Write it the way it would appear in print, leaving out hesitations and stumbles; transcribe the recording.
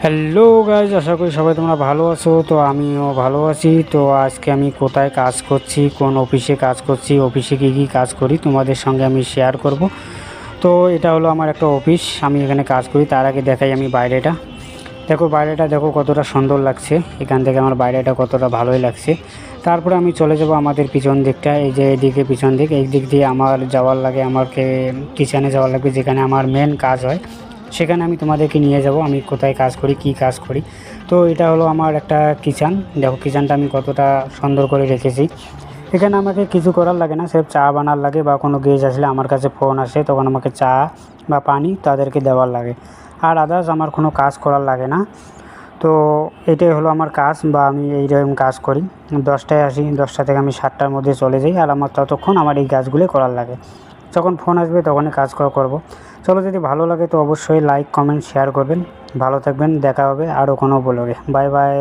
Hello guys, আশা করি সবাই তোমরা ভালো আছো। তো আমিও ভালো আছি। তো আজকে আমি কোথায় কাজ করছি, কোন অফিসে কাজ করছি, অফিসে কী কী কাজ করি তোমাদের সঙ্গে আমি শেয়ার করব। তো এটা হলো আমার একটা অফিস, আমি এখানে কাজ করি। তার আগে দেখাই আমি বাইরেটা। দেখো বাইরেটা, দেখো কতটা সুন্দর লাগছে। এখান থেকে আমার বাইরেটা কতটা ভালোই লাগছে। তারপরে আমি চলে যাব আমাদের পিছন দিকটা। এই যে এদিকে পিছন দিক, এই দিক দিয়ে আমার যাওয়ার লাগে, আমাকে কিচেনে যাওয়ার লাগবে, যেখানে আমার মেন কাজ হয়। সেখানে আমি তোমাদেরকে নিয়ে যাব আমি কোথায় কাজ করি, কি কাজ করি। তো এটা হলো আমার একটা কিচেন। দেখো কিচেনটা আমি কতটা সুন্দর করে রেখেছি। এখানে আমাকে কিছু করার লাগে না, সির্ফ চা বানার লাগে, বা কোনো গেস্ট আসলে আমার কাছে ফোন আসে তখন আমাকে চা বা পানি তাদেরকে দেওয়ার লাগে। আর আদার্স আমার কোনো কাজ করার লাগে না। তো এটাই হলো আমার কাজ, বা আমি এইরকম কাজ করি। 10টায় আসি, 10টা থেকে আমি 7টার মধ্যে চলে যাই। আর আমার ততক্ষণ আমার এই কাজগুলি করার লাগে। যখন ফোন আসবে তখনই কাজ করব। চলো, যদি ভালো লাগে তো অবশ্যই লাইক, কমেন্ট, শেয়ার করবেন। ভালো থাকবেন, দেখা হবে আরও কোনো ব্লগে। Bye bye.